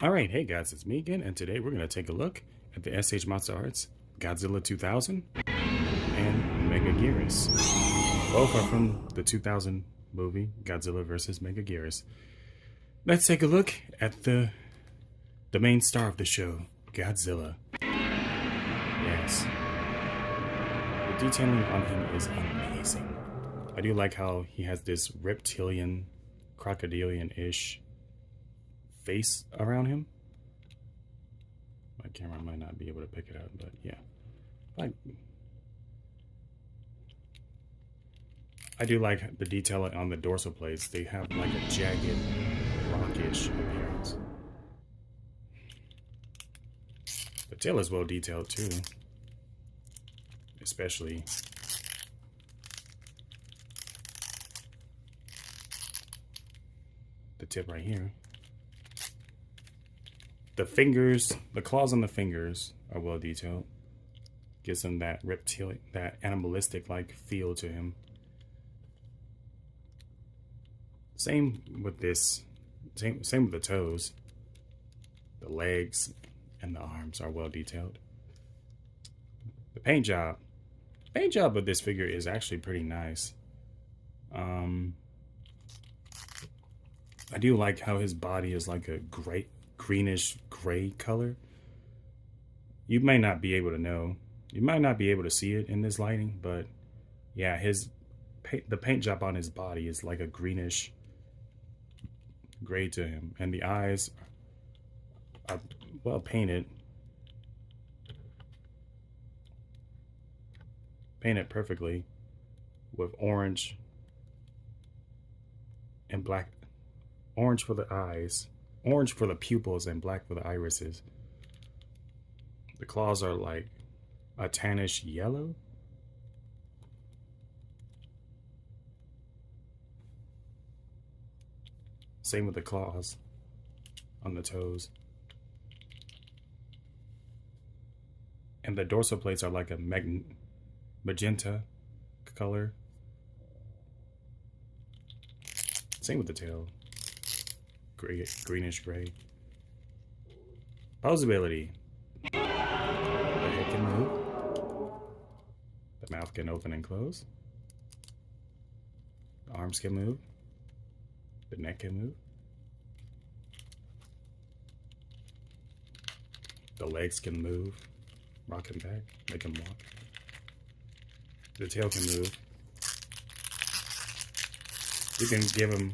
Alright, hey guys, it's me again, and today we're going to take a look at the SH Monsterarts Godzilla 2000 and Megaguirus. Both are from the 2000 movie Godzilla vs. Megaguirus. Let's take a look at the main star of the show, Godzilla. Yes. The detailing on him is amazing. I do like how he has this reptilian, crocodilian-ish face around him. My camera might not be able to pick it up, but yeah. I do like the detailing on the dorsal plates. They have like a jagged, rockish appearance. The tail is well detailed too. Especially the tip right here. The fingers, the claws on the fingers are well detailed. Gives him that reptilian, that animalistic-like feel to him. Same with this. Same with the toes. The legs and the arms are well detailed. The paint job of this figure is actually pretty nice. I do like how his body is like a greenish gray color. You may not be able to know. You might not be able to see it in this lighting, but yeah, the paint job on his body is like a greenish gray to him, and the eyes are well painted. Painted perfectly with orange and black. Orange for the eyes, orange for the pupils, and black for the irises. The claws are like a tannish yellow. Same with the claws on the toes. And the dorsal plates are like a magenta color. Same with the tail. Greenish gray. Posability. The head can move. The mouth can open and close. The arms can move. The neck can move. The legs can move. Rock him back. Make him walk. The tail can move. You can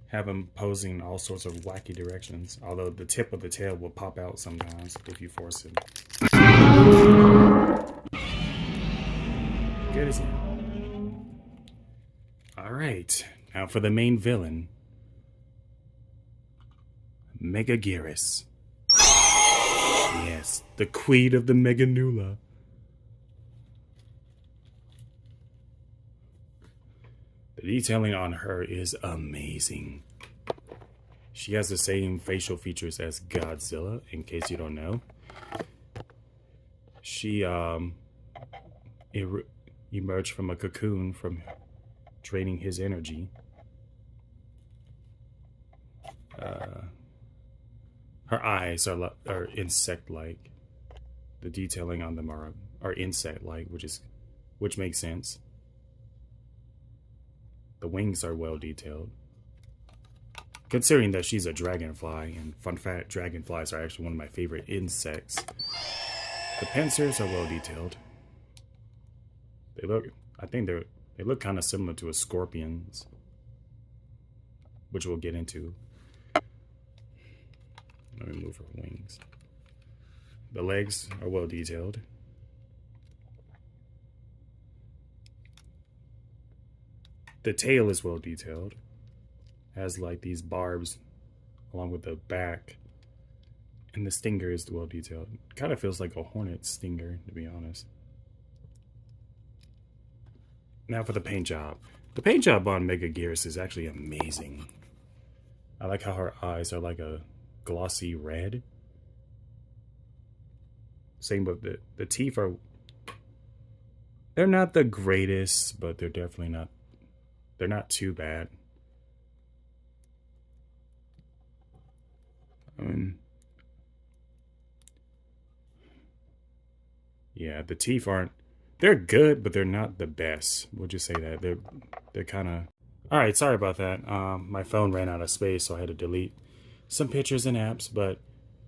have him posing all sorts of wacky directions, although the tip of the tail will pop out sometimes if you force it. Good as hell. Alright, now for the main villain, Megaguirus. Yes, the queen of the Meganula. The detailing on her is amazing. She has the same facial features as Godzilla, in case you don't know. She emerged from a cocoon from draining his energy. Her eyes are insect-like. The detailing on them are insect-like, which makes sense. The wings are well detailed. Considering that she's a dragonfly, and fun fact, dragonflies are actually one of my favorite insects. The pincers are well detailed. They look kind of similar to a scorpion's, which we'll get into. Let me move her wings. The legs are well detailed. The tail is well detailed. Has like these barbs along with the back. And the stinger is well detailed. Kind of feels like a hornet stinger, to be honest. Now for the paint job. The paint job on Megaguirus is actually amazing. I like how her eyes are like a glossy red. Same with the teeth are... They're not the greatest, but they're definitely not... They're not too bad. I mean, yeah, the teeth aren't. They're good, but they're not the best. Would you say that? They're kind of. All right, sorry about that. My phone ran out of space, so I had to delete some pictures and apps. But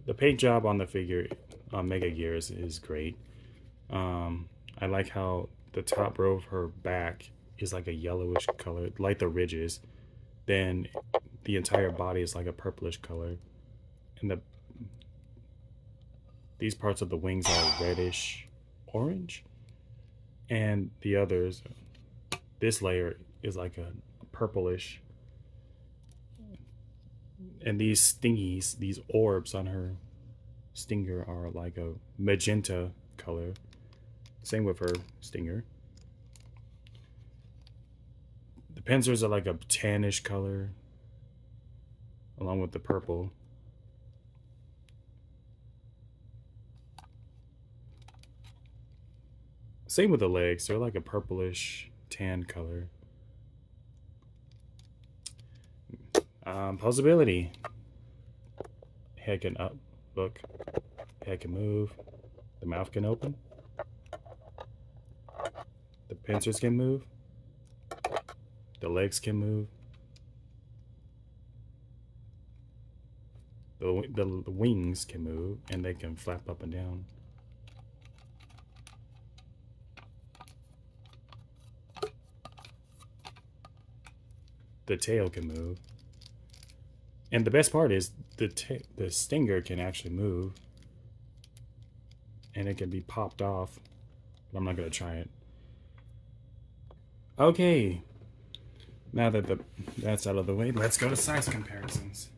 the paint job on the figure on Megaguirus is great. I like how the top row of her back is like a yellowish color, like the ridges. Then the entire body is like a purplish color, and these parts of the wings are reddish orange, and the others, this layer is like a purplish, and these stingies, these orbs on her stinger are like a magenta color. Same with her stinger. The pincers are like a tannish color, along with the purple. Same with the legs, they're like a purplish tan color. Posability. Head can up, look. Head can move. The mouth can open. The pincers can move. The legs can move. The wings can move, and they can flap up and down. The tail can move. And the best part is the stinger can actually move. And it can be popped off. But I'm not going to try it. Okay. Now that that's out of the way, let's go to size comparisons.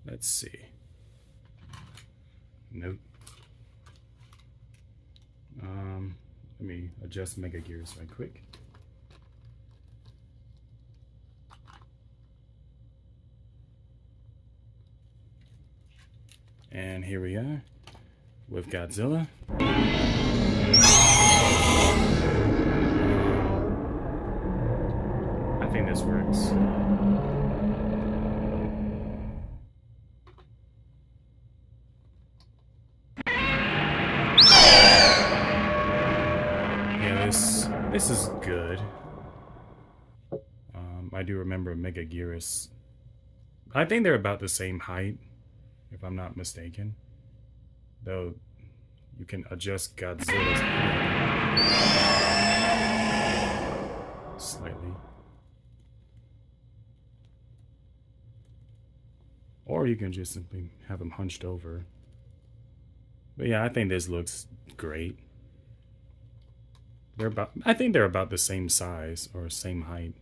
Let's see. Nope. Let me adjust Megaguirus right quick. And here we are with Godzilla. I think this works. Yeah, this is good. I do remember Megaguirus. I think they're about the same height, if I'm not mistaken. Though you can adjust Godzilla's head slightly. Or you can just simply have him hunched over. But yeah, I think this looks great. I think they're about the same size or same height.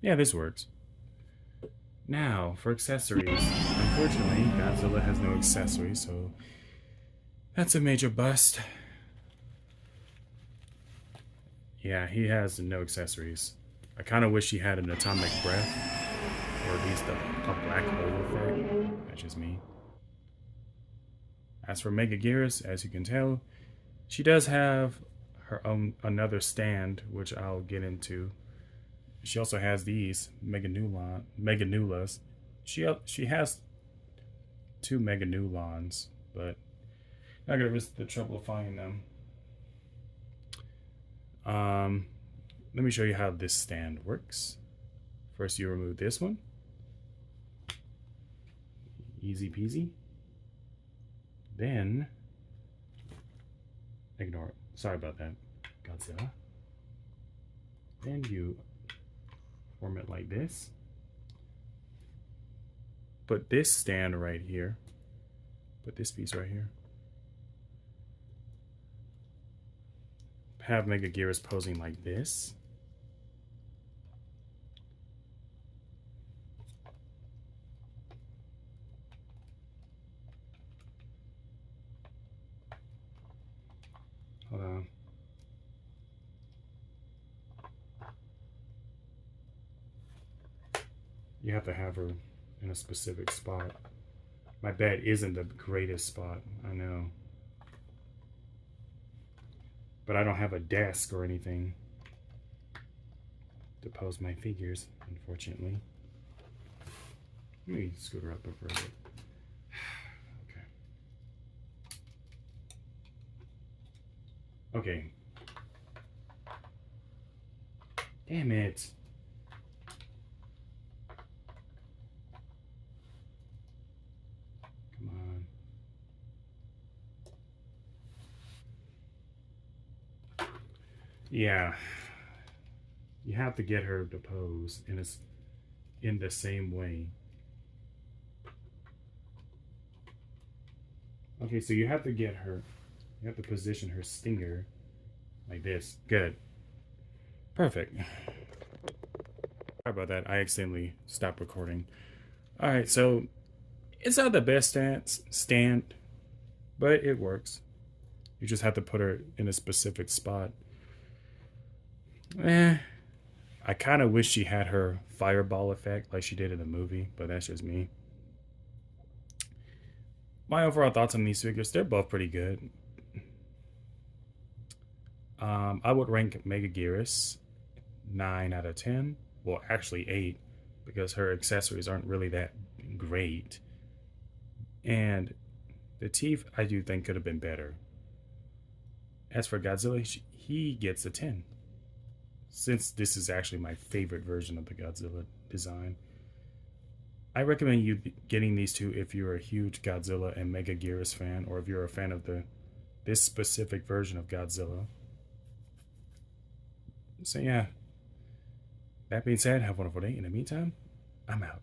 Yeah, this works. Now, for accessories. Unfortunately, Godzilla has no accessories, so that's a major bust. Yeah, he has no accessories. I kind of wish he had an atomic breath, or at least a black hole effect. That's just me. As for Megaguirus, as you can tell, she does have her own another stand, which I'll get into. She also has these Meganeulas. She has 2 Meganeulons, but not gonna risk the trouble of finding them. Let me show you how this stand works. First, you remove this one. Easy peasy. Then, ignore it. Sorry about that, Godzilla. Then you form it like this. Put this stand right here. Put this piece right here. Have Megaguirus posing like this. Hold on. You have to have her in a specific spot. My bed isn't the greatest spot, I know. But I don't have a desk or anything. depose my figures, unfortunately. Let me scoot her up a bit. Okay. Okay. Damn it. Come on. Yeah. You have to get her to pose in the same way. Okay, so you have to get her, you have to position her stinger like this. Good. Perfect. Sorry about that. I accidentally stopped recording. All right, so it's not the best stand, but it works. You just have to put her in a specific spot. I kind of wish she had her fireball effect like she did in the movie, but that's just me. My overall thoughts on these figures, they're both pretty good. I would rank Megaguirus 9 out of 10. Well, actually 8, because her accessories aren't really that great. And the teeth, I do think, could have been better. As for Godzilla, he gets a 10. Since this is actually my favorite version of the Godzilla design, I recommend you getting these two if you're a huge Godzilla and Megaguirus fan, or if you're a fan of this specific version of Godzilla. So yeah, that being said, have a wonderful day. In the meantime, I'm out.